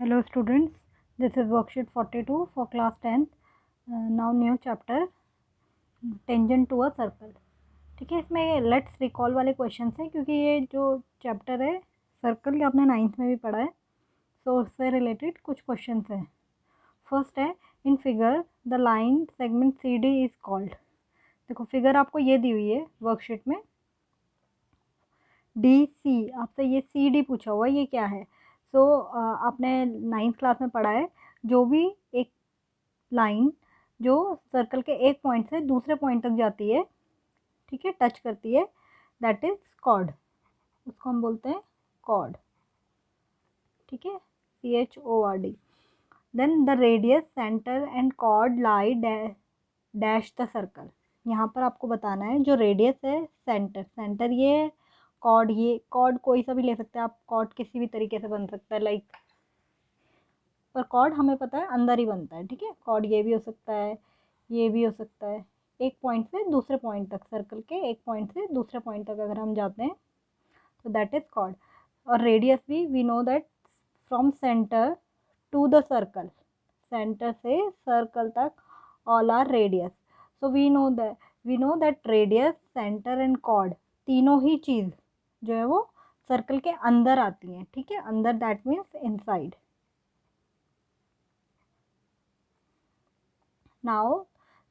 Hello students, this is worksheet 42 for class 10th. Now new chapter tangent to a circle. ठीक है, इसमें let's recall वाले question हैं क्योंकि ये जो चैप्टर है सर्कल का आपने 9th में भी पढ़ा है, सो उससे रिलेटेड कुछ क्वेश्चन हैं. फर्स्ट है, in figure the line segment C D is called. देखो फिगर आपको ये दी हुई है वर्कशीट में, डी सी, आपसे ये सी डी पूछा हुआ है, ये क्या है. सो आपने 9th क्लास में पढ़ा है, जो भी एक लाइन जो सर्कल के एक पॉइंट से दूसरे पॉइंट तक जाती है, ठीक है, टच करती है, दैट इज कॉर्ड. उसको हम बोलते हैं कॉर्ड. ठीक है, CHORD. Then the radius centre and chord lie dash the circle. यहाँ पर आपको बताना है जो रेडियस है, सेंटर, सेंटर ये कॉर्ड, ये कॉर्ड कोई सा भी ले सकते हैं आप, कॉर्ड किसी भी तरीके से बन सकता है, लाइक, पर कॉर्ड हमें पता है अंदर ही बनता है. ठीक है, कॉर्ड ये भी हो सकता है, ये भी हो सकता है. एक पॉइंट से दूसरे पॉइंट तक, सर्कल के एक पॉइंट से दूसरे पॉइंट तक अगर हम जाते हैं तो दैट इज कॉर्ड. और रेडियस भी we know that from centre to the circle, centre से सर्कल तक all are radius. So we know that radius, centre and chord तीनों ही चीज़ जो है वो सर्कल के अंदर आती हैं. ठीक है, अंदर that means inside. Now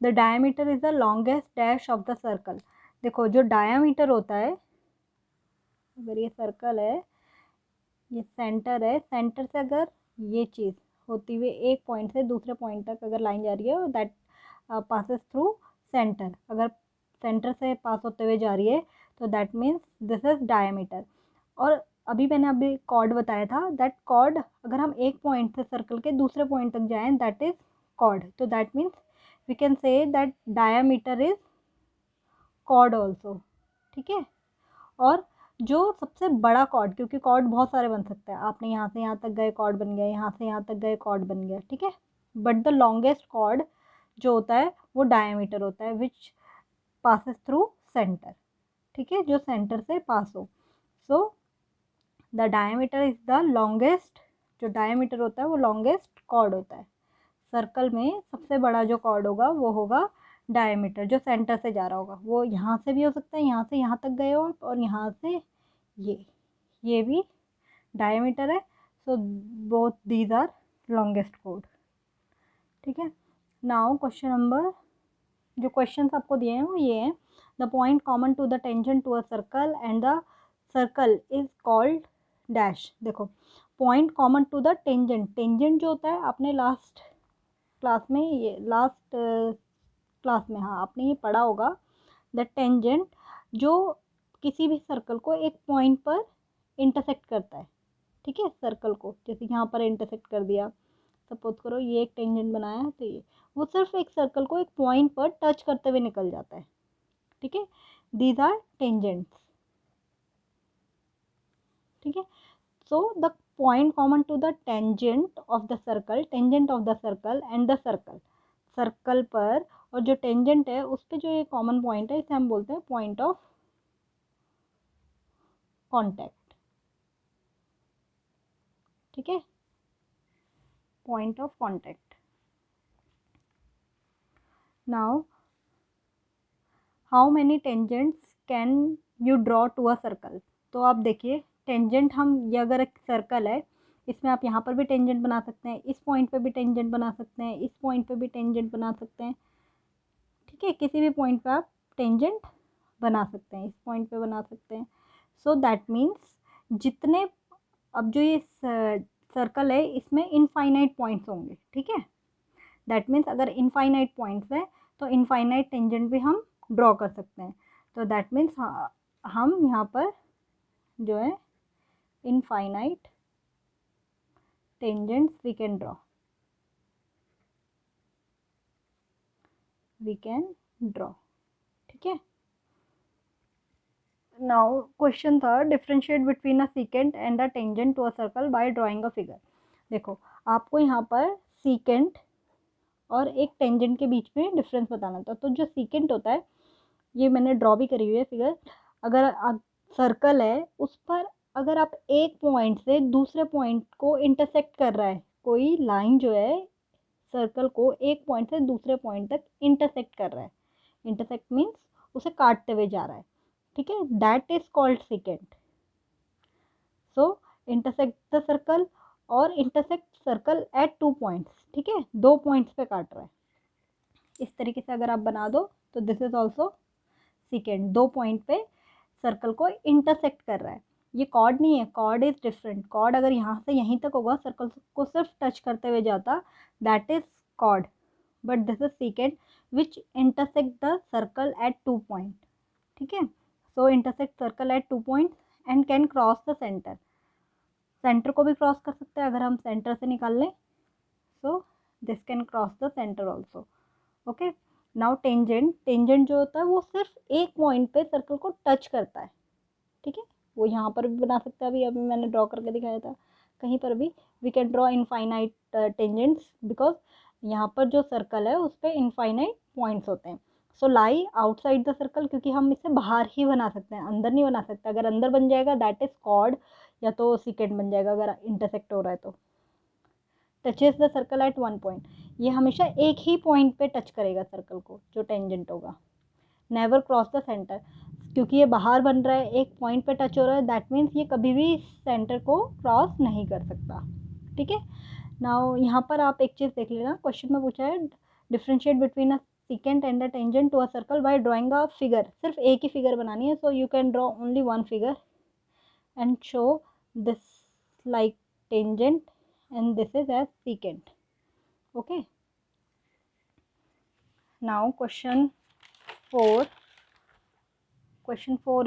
the diameter is the longest dash of the circle. देखो जो डायमीटर होता है, अगर ये सर्कल है, ये सेंटर है, सेंटर से अगर ये चीज़ होती हुई एक पॉइंट से दूसरे पॉइंट तक अगर लाइन जा रही है, दैट पासेस थ्रू सेंटर, अगर सेंटर से पास होते हुए जा रही है तो that means this is diameter. और अभी कॉर्ड बताया था, दैट कॉर्ड अगर हम एक पॉइंट से सर्कल के दूसरे पॉइंट तक जाएं दैट इज कॉर्ड. तो that means we can say that diameter is chord also. ठीक है, और जो सबसे बड़ा कॉर्ड, क्योंकि कॉर्ड बहुत सारे बन सकते हैं, आपने यहाँ से यहाँ तक गए कॉर्ड बन गया, यहाँ से यहाँ तक गए कॉर्ड बन गया. ठीक है, बट द लॉन्गेस्ट कॉर्ड जो होता है वो डायमीटर होता है, विच पासेस थ्रू सेंटर. ठीक है, जो सेंटर से पास हो. So the diameter is the longest, जो डायमीटर होता है वो लॉन्गेस्ट कॉर्ड होता है. सर्कल में सबसे बड़ा जो कॉर्ड होगा वो होगा डायमीटर, जो सेंटर से जा रहा होगा. वो यहाँ से भी हो सकता है, यहाँ से यहाँ तक गए हो आप, और यहाँ से ये भी डायमीटर है. So both these are longest chord. ठीक है, नाउ क्वेश्चन नंबर, जो क्वेश्चंस आपको दिए हैं वो ये हैं. The point common to the tangent to a circle and the circle is called dash. देखो point common to the tangent, tangent जो होता है आपने लास्ट क्लास में, ये लास्ट क्लास में, हाँ आपने ये पढ़ा होगा, द टेंजेंट जो किसी भी सर्कल को एक पॉइंट पर इंटरसेक्ट करता है. ठीक है, सर्कल को जैसे यहाँ पर इंटरसेक्ट कर दिया, सपोज करो ये एक टेंजेंट बनाया है, तो ये वो सिर्फ एक सर्कल को एक पॉइंट पर टच करते हुए निकल जाता है. ठीक है, दीज आर टेंजेंट्स. ठीक है, so the point common to the tangent of the circle, tangent of the circle and the circle, circle पर और जो टेंजेंट है उस पर जो ये कॉमन पॉइंट है, इसे हम बोलते हैं पॉइंट ऑफ कॉन्टैक्ट. ठीक है, point of contact. Now how many tangents can you draw to a circle. तो आप देखिए टेंजेंट, हम ये अगर एक सर्कल है, इसमें आप यहाँ पर भी टेंजेंट बना सकते हैं, इस पॉइंट पे भी टेंजेंट बना सकते हैं, इस पॉइंट पे भी टेंजेंट बना सकते हैं. ठीक है, किसी भी पॉइंट पे आप टेंजेंट बना सकते हैं, इस पॉइंट पे बना सकते हैं. सो दैट मीन्स जितने, अब जो ये सर्कल है इसमें इनफाइनाइट पॉइंट्स होंगे. ठीक है, दैट मीन्स अगर इनफाइनाइट पॉइंट्स हैं तो इनफाइनाइट टेंजेंट भी हम ड्रॉ कर सकते हैं. तो दैट मीन्स हम यहाँ पर जो है infinite tangents we can draw, we can draw. ठीक है, नाउ क्वेश्चन था differentiate between a secant and a tangent to a circle by drawing a figure. देखो आपको यहाँ पर सीकेंट और एक टेंजेंट के बीच में डिफरेंस बताना था. तो जो सीकेंट होता है, ये मैंने ड्रॉ भी करी हुई है फिगर, अगर सर्कल है उस पर अगर आप एक पॉइंट से दूसरे पॉइंट को इंटरसेक्ट कर रहा है, कोई लाइन जो है सर्कल को एक पॉइंट से दूसरे पॉइंट तक इंटरसेक्ट कर रहा है, इंटरसेक्ट मीन्स उसे काटते हुए जा रहा है, ठीक है, that is called secant. So intersect the circle और इंटरसेक्ट सर्कल एट 2 पॉइंट्स, ठीक है, 2 पॉइंट्स पे काट रहा है। इस तरीके से अगर आप बना दो तो this is also secant, 2 point पे सर्कल को इंटरसेक्ट कर रहा है। ये कॉर्ड नहीं है, कॉर्ड इज डिफरेंट। कॉर्ड अगर यहाँ से यहीं तक होगा, सर्कल को सिर्फ टच करते हुए जाता, that is chord, but this is secant which intersect the circle at 2 point, ठीक है। So intersect circle at 2 point and can cross the centre, centre को भी क्रॉस कर सकते हैं अगर हम सेंटर से निकाल लें। So this can cross the centre also, okay. Now tangent, tangent जो होता है वो सिर्फ एक पॉइंट पे सर्कल को टच करता है, ठीक है। वो यहाँ पर भी बना सकते हैं, अभी अभी मैंने ड्रॉ करके दिखाया था, कहीं पर भी we can draw infinite tangents, because यहाँ पर जो सर्कल है उस पर इनफाइनाइट पॉइंट्स होते हैं। सो लाई आउटसाइड द सर्कल, क्योंकि हम इसे बाहर ही बना सकते हैं, अंदर नहीं बना सकते। अगर अंदर बन जाएगा दैट इज कॉर्ड, या तो सिकेंड बन जाएगा अगर इंटरसेक्ट हो रहा है तो। Touches the circle eight 1 point, ये हमेशा एक ही पॉइंट पे टच करेगा सर्कल को, जो टेंजेंट होगा। नेवर क्रॉस द सेंटर, क्योंकि ये बाहर बन रहा है, एक पॉइंट पे टच हो रहा है, दैट मीन्स ये कभी भी सेंटर को क्रॉस नहीं कर सकता, ठीक है। नाउ यहाँ पर आप एक चीज़ देख लेना, क्वेश्चन में पूछा है differentiate between a secant and a tangent to a circle by drawing a figure. सिर्फ एक ही फिगर बनानी है, so you can draw only one figure and show this like tangent and this is as secant, okay. Now question 4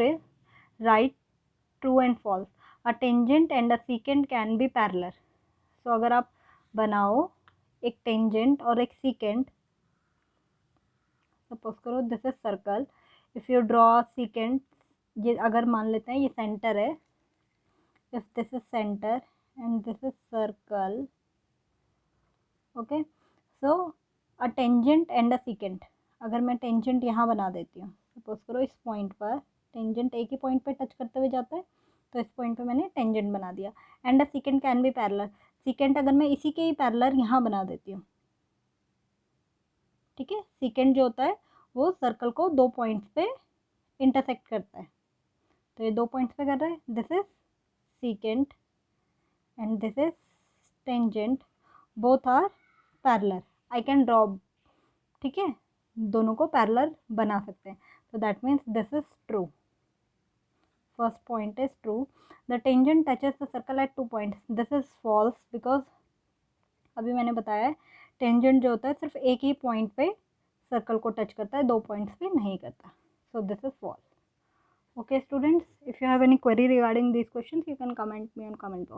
is write true and false, a tangent and a secant can be parallel। so अगर आप बनाओ एक tangent और एक secant, suppose करो this is circle, if you draw secant, ये अगर मान लेते हैं ये सेंटर है, if this is center and this is circle, okay, so a tangent and a secant, अगर मैं टेंजेंट यहाँ बना देती हूँ, सपोज करो इस पॉइंट पर टेंजेंट एक ही पॉइंट पे टच करते हुए जाता है, तो इस पॉइंट पे मैंने टेंजेंट बना दिया। And a secant can be parallel, secant अगर मैं इसी के ही पैरेलल यहाँ बना देती हूँ, ठीक है। सेकेंट जो होता है वो सर्कल को 2 पॉइंट्स पे इंटरसेक्ट करता है, तो ये 2 पॉइंट्स पे कर रहा है, this is secant and this is tangent, both are parallel, I can draw, ठीक है, दोनों को पैरेलल बना सकते हैं, तो that means this is true, first point is true. The tangent touches the circle at 2 points, this is false, because अभी मैंने बताया है टेंजेंट जो होता है सिर्फ एक ही पॉइंट पे सर्कल को टच करता है, 2 पॉइंट्स पे नहीं करता, so this is false. Okay students, if you have any query regarding these questions you can comment me on comment box.